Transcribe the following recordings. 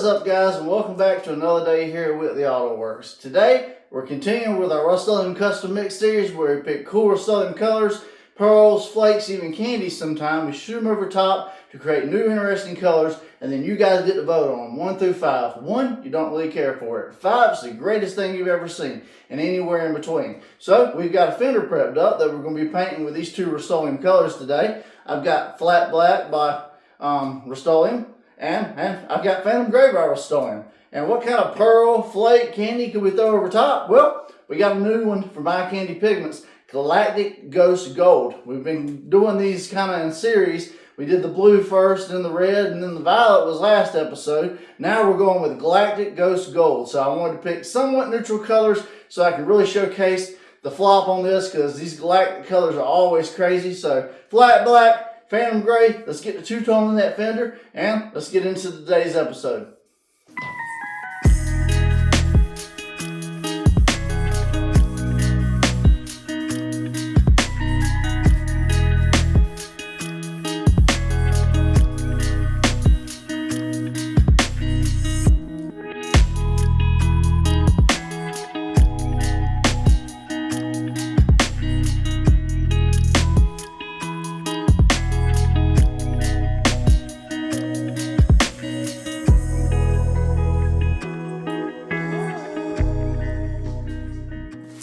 What is up, guys, and welcome back to another day here at Whitley Auto Works. Today we're continuing with our Rustoleum custom mix series where we pick cool Rustoleum colors, pearls, flakes, even candies sometimes. We shoot them over top to create new interesting colors, and then you guys get to vote on them 1 through 5. 1, you don't really care for it. 5 is the greatest thing you've ever seen, and anywhere in between. So we've got a fender prepped up that we're going to be painting with these two Rustoleum colors today. I've got Flat Black by Rustoleum. And I've got Phantom Gray by Rustoleum. And what kind of pearl, flake, candy could we throw over top? Well, we got a new one from My Candy Pigments, Galactic Ghost Gold. We've been doing these kind of in series. We did the blue first, then the red, and then the violet was last episode. Now we're going with Galactic Ghost Gold. So I wanted to pick somewhat neutral colors so I can really showcase the flop on this, because these galactic colors are always crazy. So Flat Black, Phantom Gray, let's get the two-tone in that fender, and let's get into today's episode.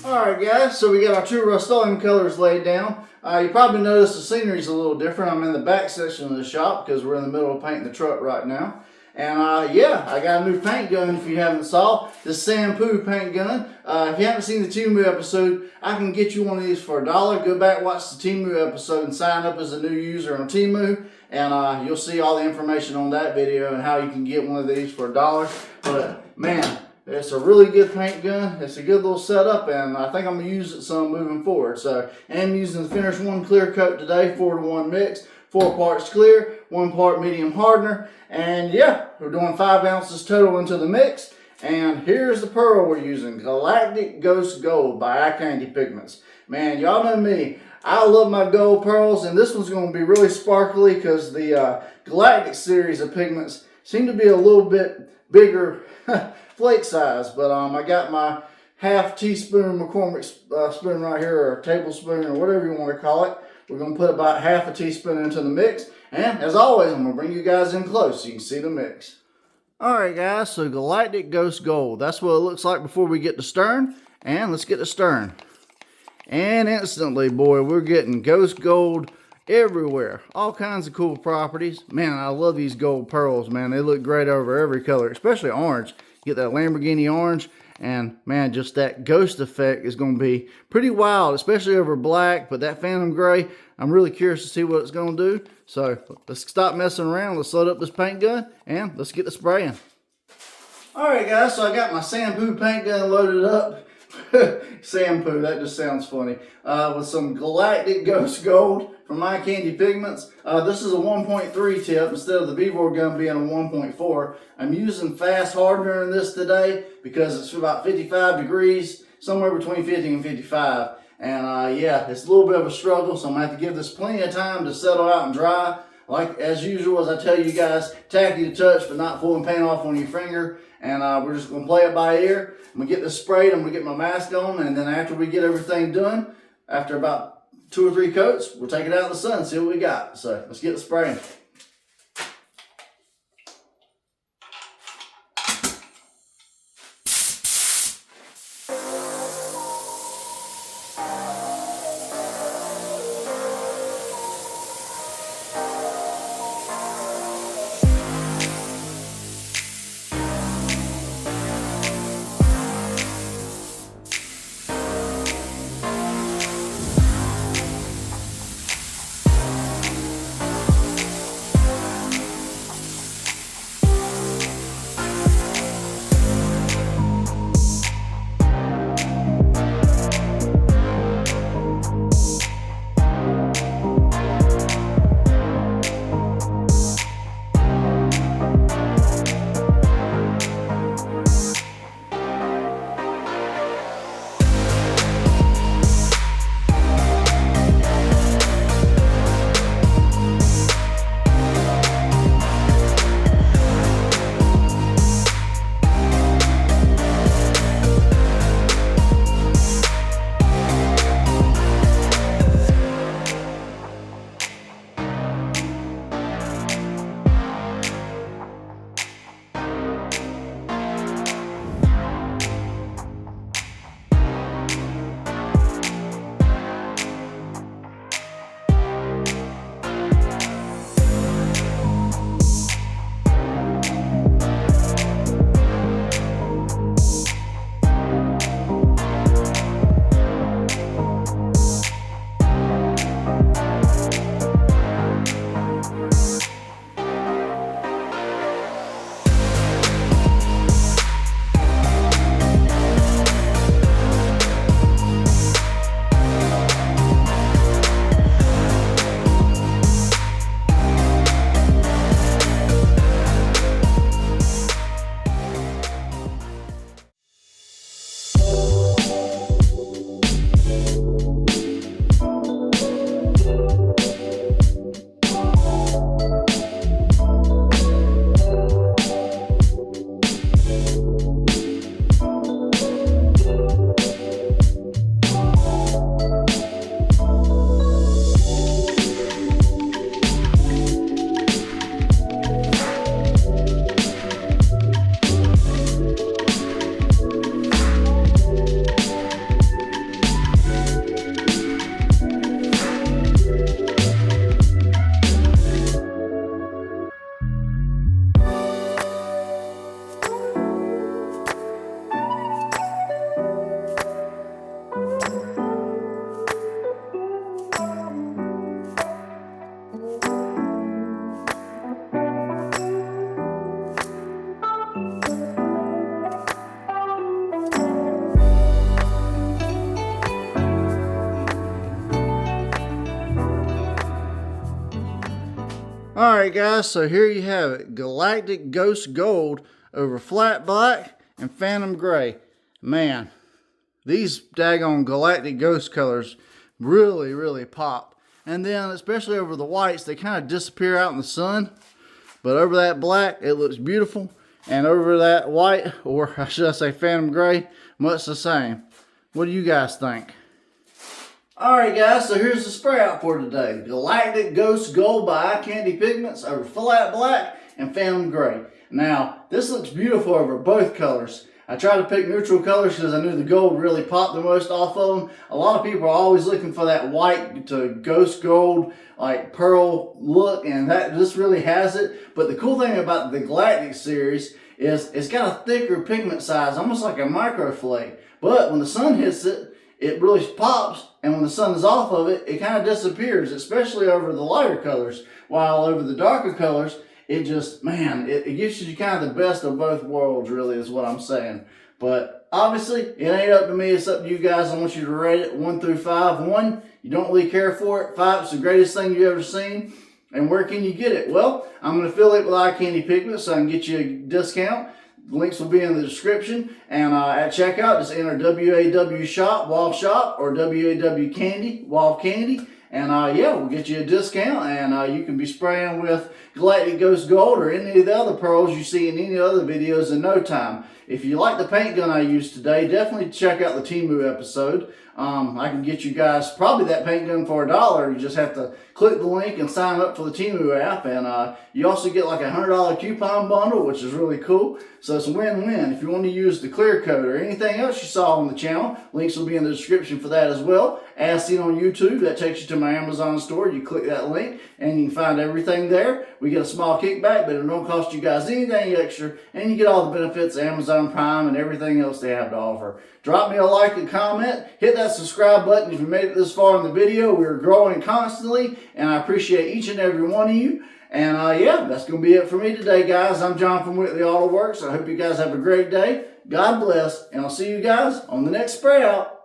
Alright guys, so we got our two Rustoleum colors laid down. You probably noticed the scenery's a little different. I'm in the back section of the shop because we're in the middle of painting the truck right now. And yeah, I got a new paint gun if you haven't saw. This Shampoo paint gun. If you haven't seen the TEMU episode, I can get you one of these for $1. Go back, watch the TEMU episode and sign up as a new user on TEMU. And you'll see all the information on that video and how you can get one of these for $1. But man, it's a really good paint gun. It's a good little setup, and I think I'm going to use it some moving forward. So I'm using the Finish 1 clear coat today, 4-to-1 mix, 4 parts clear, 1 part medium hardener. And yeah, we're doing 5 ounces total into the mix. And here's the pearl we're using, Galactic Ghost Gold by My Candy Pigments. Man, y'all know me. I love my gold pearls, and this one's going to be really sparkly because the Galactic series of pigments seem to be a little bit bigger flake size, but I got my half teaspoon McCormick spoon right here, or tablespoon, or whatever you want to call it. We're going to put about half a teaspoon into the mix, and as always, I'm going to bring you guys in close so you can see the mix. Alright guys, so Galactic Ghost Gold, that's what it looks like before we get to stirring, and let's get to stirring. And instantly, boy, we're getting ghost gold everywhere. All kinds of cool properties. Man, I love these gold pearls, man. They look great over every color, especially orange. Get that Lamborghini orange, and man, just that ghost effect is going to be pretty wild, especially over black. But that Phantom Gray, I'm really curious to see what it's going to do. So let's stop messing around. Let's load up this paint gun, and let's get to spraying. Alright guys, so I got my Shampoo paint gun loaded up. Shampoo, that just sounds funny. With some Galactic Ghost Gold from My Candy Pigments. This is a 1.3 tip instead of the Vevor gun being a 1.4. I'm using fast hardener in this today because it's about 55 degrees, somewhere between 50 and 55. And yeah, it's a little bit of a struggle, so I'm going to have to give this plenty of time to settle out and dry. Like as usual, as I tell you guys, tacky to touch but not pulling paint off on your finger. And we're just going to play it by ear. I'm going to get this sprayed, I'm going to get my mask on, and then after we get everything done, after about 2 or 3 coats, we'll take it out in the sun and see what we got. So let's get the spraying. Alright guys, so here you have it. Galactic Ghost Gold over Flat Black and Phantom Gray. Man, these daggone Galactic Ghost colors really pop. And then, especially over the whites, they kind of disappear out in the sun. But over that black, it looks beautiful. And over that white, or should I say Phantom Gray, much the same. What do you guys think? Alright guys, so here's the spray out for today. Galactic Ghost Gold by Eye Candy Pigments over Flat Black and Phantom Gray. Now, this looks beautiful over both colors. I tried to pick neutral colors because I knew the gold really popped the most off of them. A lot of people are always looking for that white to ghost gold, like pearl look, and this really has it. But the cool thing about the Galactic series is it's got a thicker pigment size, almost like a microflake. But when the sun hits it, it really pops, and when the sun is off of it, it kind of disappears, especially over the lighter colors. While over the darker colors, it just, man, it gives you kind of the best of both worlds, really, is what I'm saying. But obviously, it ain't up to me, it's up to you guys. I want you to rate it 1 through 5. 1, you don't really care for it. 5, it's the greatest thing you've ever seen. And where can you get it? Well, I'm going to affiliate with Eye Candy Pigments so I can get you a discount. The links will be in the description, and at checkout, just enter WAW Shop, WAW Shop, or WAW Candy, WAW Candy, and yeah, we'll get you a discount, and you can be spraying with Galactic Ghost Gold or any of the other pearls you see in any other videos in no time. If you like the paint gun I used today, definitely check out the TEMU episode. I can get you guys probably that paint gun for $1. You just have to click the link and sign up for the TEMU app. And you also get like a $100 coupon bundle, which is really cool. So it's a win-win. If you want to use the clear coat or anything else you saw on the channel, links will be in the description for that as well. As seen on YouTube, that takes you to my Amazon store. You click that link and you can find everything there. We get a small kickback, but it don't cost you guys anything extra. And you get all the benefits of Amazon Prime and everything else they have to offer. Drop me a like and comment. Hit that subscribe button if you made it this far in the video. We're growing constantly, and I appreciate each and every one of you. And yeah, that's going to be it for me today, guys. I'm John from Whitley Auto Works. I hope you guys have a great day. God bless, and I'll see you guys on the next spray out.